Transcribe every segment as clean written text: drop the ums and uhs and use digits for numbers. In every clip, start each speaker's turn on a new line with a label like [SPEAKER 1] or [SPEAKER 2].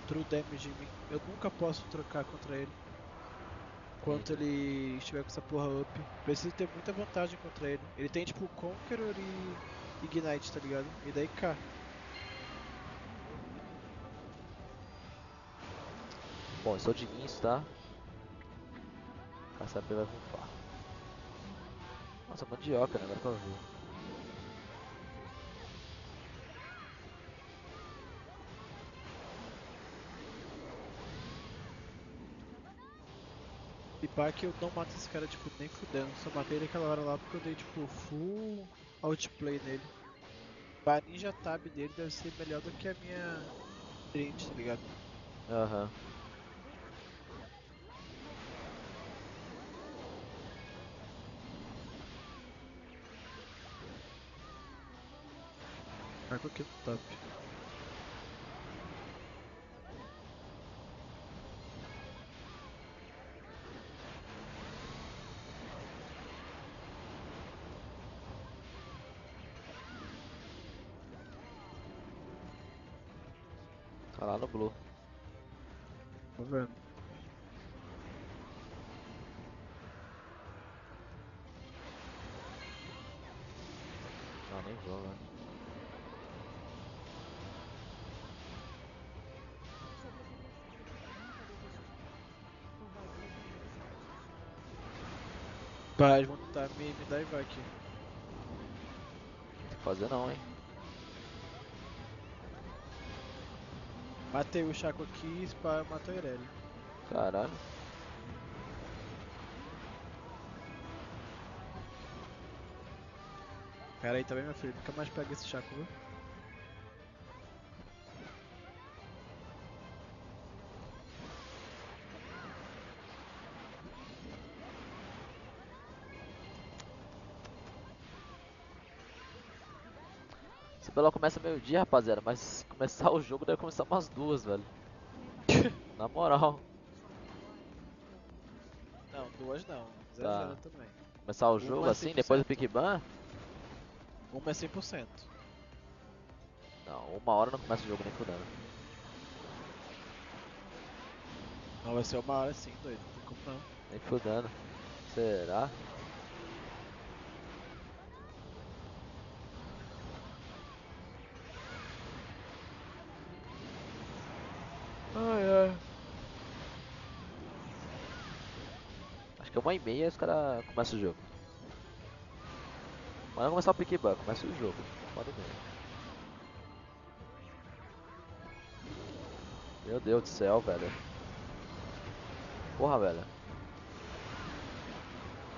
[SPEAKER 1] true damage em mim. Eu nunca posso trocar contra ele. Enquanto ele estiver com essa porra up. Preciso ter muita vantagem contra ele. Ele tem tipo Conqueror e Ignite, tá ligado? E daí K.
[SPEAKER 2] Bom, eu sou de Guins, tá? KCP vai voar. Nossa, mandioca, né? Agora que eu vi.
[SPEAKER 1] E pá que eu não mato esse cara, tipo, nem fudendo. Só matei ele aquela hora lá porque eu dei, tipo, full outplay nele. A ninja tab dele deve ser melhor do que a minha Trinity, tá ligado?
[SPEAKER 2] Aham.
[SPEAKER 1] Marco aqui no top.
[SPEAKER 2] Tá lá no Blue.
[SPEAKER 1] Tô vendo.
[SPEAKER 2] Não, nem vou, velho.
[SPEAKER 1] Pá, eles vão tentar me daivar aqui.
[SPEAKER 2] Não tem que fazer não, hein.
[SPEAKER 1] Matei o Chaco aqui e Spa matou a Irelia.
[SPEAKER 2] Caralho.
[SPEAKER 1] Pera aí, tá bem, meu filho? Nunca mais pega esse Chaco, viu?
[SPEAKER 2] Esse BLOL começa meio-dia, rapaziada, mas começar o jogo deve começar umas 2, velho. Na moral.
[SPEAKER 1] Não, duas não. 0-0
[SPEAKER 2] Tá.
[SPEAKER 1] também.
[SPEAKER 2] Começar o jogo
[SPEAKER 1] Uma é
[SPEAKER 2] assim, depois do
[SPEAKER 1] 100%.
[SPEAKER 2] Pick Ban?
[SPEAKER 1] Uma é 100%.
[SPEAKER 2] Não, 1 hora não começa o jogo nem fudendo.
[SPEAKER 1] Não, vai ser 1 hora sim, doido. Não tem como não.
[SPEAKER 2] Nem fudendo. Será? Ai, ai. Acho que é 1h30 e os caras começam o jogo. Mas não começar o Pick Ban, começa o jogo. 1h30. Meu Deus do céu, velho. Porra, velho.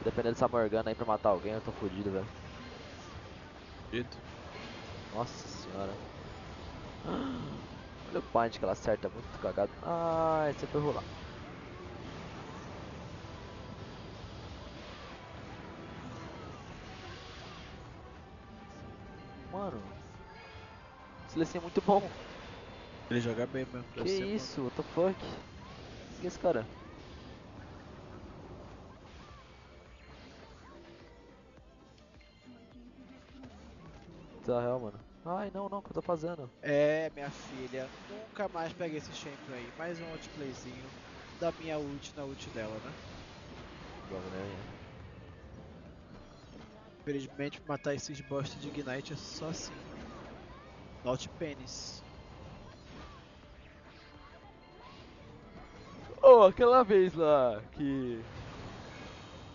[SPEAKER 2] Dependendo dessa Morgana aí pra matar alguém, eu tô fudido, velho.
[SPEAKER 1] Dito.
[SPEAKER 2] Nossa senhora. Olha o bind que ela acerta, muito cagado. Ai, você foi rolar. Mano, esse Lecim é muito bom.
[SPEAKER 1] Ele joga bem mesmo,
[SPEAKER 2] Que
[SPEAKER 1] deve ser, mano.
[SPEAKER 2] isso, what the fuck? Que é esse cara? Tá real, mano. Ai, não, não, o que eu tô fazendo?
[SPEAKER 1] É, minha filha, nunca mais peguei esse champion aí. Mais um outplayzinho da minha ult na ult dela, né?
[SPEAKER 2] Vamos, né?
[SPEAKER 1] Infelizmente, matar esses bosta de Ignite é só assim. Not penis.
[SPEAKER 2] Oh, aquela vez lá que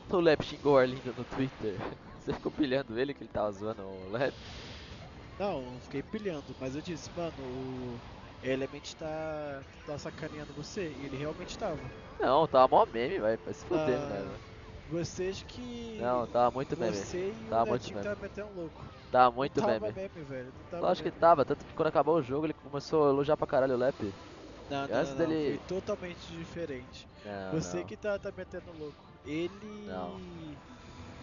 [SPEAKER 2] o Lep xingou o Arlindo no Twitter. Você ficou pilhando ele que ele tava zoando o Lep?
[SPEAKER 1] Não fiquei pilhando, mas eu disse, mano, o Element tá sacaneando você. E ele realmente tava.
[SPEAKER 2] Não, tava mó meme, vai se fuder, né,
[SPEAKER 1] Ah,
[SPEAKER 2] velho?
[SPEAKER 1] vocês
[SPEAKER 2] Não,
[SPEAKER 1] que.
[SPEAKER 2] tava muito meme.
[SPEAKER 1] Você e o
[SPEAKER 2] Tava muito
[SPEAKER 1] Netinho
[SPEAKER 2] meme.
[SPEAKER 1] tava metendo louco.
[SPEAKER 2] Tava
[SPEAKER 1] Não
[SPEAKER 2] muito
[SPEAKER 1] tava
[SPEAKER 2] meme.
[SPEAKER 1] meme, velho. Não tava
[SPEAKER 2] Lógico que
[SPEAKER 1] meme.
[SPEAKER 2] tava, tanto que quando acabou o jogo ele começou a elogiar pra caralho o Lep.
[SPEAKER 1] Não,
[SPEAKER 2] E
[SPEAKER 1] não,
[SPEAKER 2] antes
[SPEAKER 1] não, não. Foi
[SPEAKER 2] dele.
[SPEAKER 1] totalmente diferente.
[SPEAKER 2] Não,
[SPEAKER 1] Você
[SPEAKER 2] não,
[SPEAKER 1] que tá metendo louco.
[SPEAKER 2] não.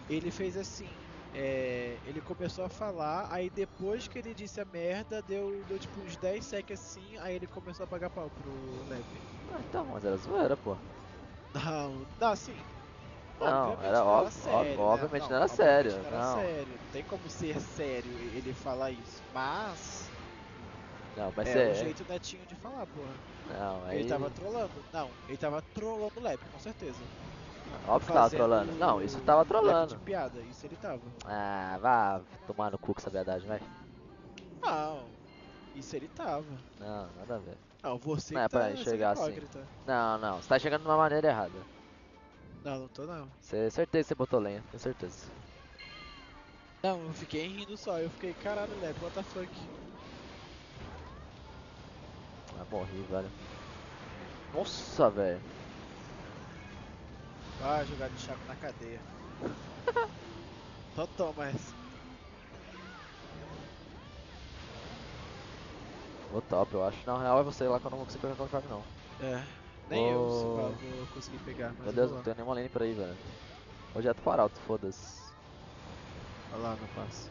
[SPEAKER 1] Ele fez assim. Ele começou a falar, aí depois que ele disse a merda, deu tipo uns 10 secs assim, aí ele começou a pagar pau pro Lep.
[SPEAKER 2] Ah, então, mas era zoeira, pô.
[SPEAKER 1] Não, não, assim,
[SPEAKER 2] Não, era
[SPEAKER 1] obviamente não era
[SPEAKER 2] óbvio,
[SPEAKER 1] sério, né?
[SPEAKER 2] obviamente não
[SPEAKER 1] Não,
[SPEAKER 2] era
[SPEAKER 1] obviamente
[SPEAKER 2] sério,
[SPEAKER 1] não era
[SPEAKER 2] não.
[SPEAKER 1] sério. Não tem como ser sério ele falar isso. Mas
[SPEAKER 2] Não, mas
[SPEAKER 1] É o jeito netinho de falar, porra.
[SPEAKER 2] Não,
[SPEAKER 1] Ele
[SPEAKER 2] aí.
[SPEAKER 1] tava trolando. Não, ele tava trolando o Lep, com certeza.
[SPEAKER 2] Óbvio que tava trolando. Não, isso tava
[SPEAKER 1] Fazendo Lep de
[SPEAKER 2] trolando.
[SPEAKER 1] piada, isso ele tava.
[SPEAKER 2] Ah, vá tomar no cu com essa verdade, vai.
[SPEAKER 1] Não, isso ele tava.
[SPEAKER 2] Não, nada a ver.
[SPEAKER 1] Não, você
[SPEAKER 2] Não
[SPEAKER 1] que
[SPEAKER 2] é pra
[SPEAKER 1] tá sendo
[SPEAKER 2] enxergar assim.
[SPEAKER 1] hipócrita.
[SPEAKER 2] Não, não, você tá chegando de uma maneira errada.
[SPEAKER 1] Não, não tô não.
[SPEAKER 2] Certeza que você botou lenha, tenho certeza.
[SPEAKER 1] Não, eu fiquei rindo só. Eu fiquei, caralho, Lep, what the fuck.
[SPEAKER 2] Ah, morri, velho. Nossa, velho.
[SPEAKER 1] Ah, jogar de Chaco na cadeia. Só toma essa.
[SPEAKER 2] Vou top, eu acho. Na real é você lá que eu não vou conseguir pegar aquela farm, não.
[SPEAKER 1] É, nem eu se pá,
[SPEAKER 2] Oh,
[SPEAKER 1] vou conseguir pegar, mas
[SPEAKER 2] meu
[SPEAKER 1] eu vou
[SPEAKER 2] Deus, não
[SPEAKER 1] lá.
[SPEAKER 2] tem nenhuma lane por aí, velho. Hoje é para alto, foda-se.
[SPEAKER 1] Olha lá no passo.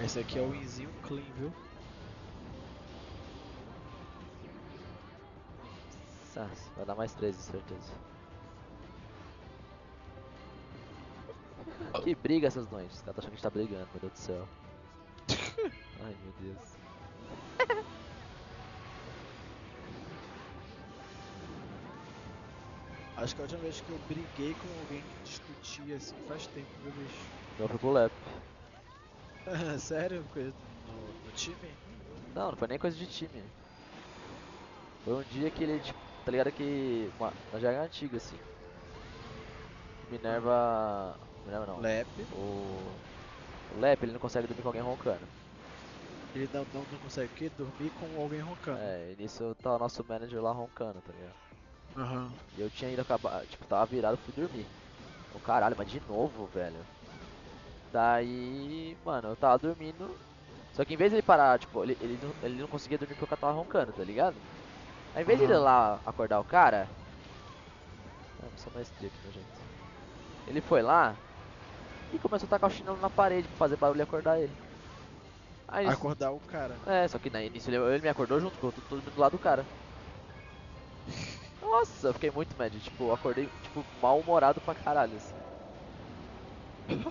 [SPEAKER 1] Esse aqui é o winzinho clean, viu?
[SPEAKER 2] Nossa, vai dar mais 13, certeza. Que briga essas doentes. Os caras tá achando que a gente tá brigando, meu Deus do céu. Ai, meu Deus.
[SPEAKER 1] Acho que a última vez que eu briguei com alguém que discutia assim faz tempo, viu, bicho?
[SPEAKER 2] Eu fui pro Lep.
[SPEAKER 1] Sério? Coisa no time?
[SPEAKER 2] Não, não foi nem coisa de time. Foi um dia que ele, tipo, tá ligado que. Na GH antiga, assim. Minerva. Minerva não.
[SPEAKER 1] Lep.
[SPEAKER 2] O Lep, ele não consegue dormir com alguém roncando.
[SPEAKER 1] Ele não consegue o quê? Dormir com alguém roncando.
[SPEAKER 2] É, e nisso tá o nosso manager lá roncando, tá ligado?
[SPEAKER 1] Aham.
[SPEAKER 2] E eu tinha ido acabar, tipo, tava virado, fui dormir. O caralho, mas de novo, velho. Daí, mano, eu tava dormindo. Só que em vez de ele parar, tipo, ele não conseguia dormir porque o cara tava roncando, tá ligado? Aí em vez de ele ir
[SPEAKER 1] Aham.
[SPEAKER 2] lá acordar o cara. Ah, só maestria aqui, meu gente. Ele foi lá e começou a tacar o chinelo na parede pra fazer barulho e acordar ele. Aí,
[SPEAKER 1] Acordar o cara.
[SPEAKER 2] só que no início ele me acordou junto, porque eu tô dormindo do lado do cara. Nossa, eu fiquei muito mad, tipo, acordei, tipo, mal-humorado pra caralho, assim. Filha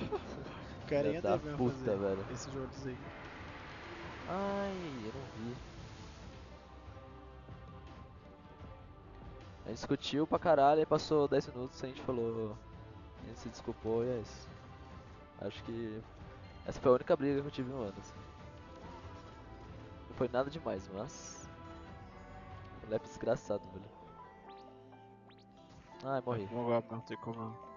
[SPEAKER 1] Carinha
[SPEAKER 2] da
[SPEAKER 1] deve mesmo
[SPEAKER 2] puta,
[SPEAKER 1] fazer
[SPEAKER 2] velho.
[SPEAKER 1] esses jogos aí.
[SPEAKER 2] Ai, eu não vi. A gente discutiu pra caralho, aí passou 10 minutos, a gente falou, a gente se desculpou e é isso. Acho que essa foi a única briga que eu tive no ano, assim. Não foi nada demais, mas... Moleque desgraçado, velho. Ai, morri.
[SPEAKER 1] Vamos lá, não tem como não.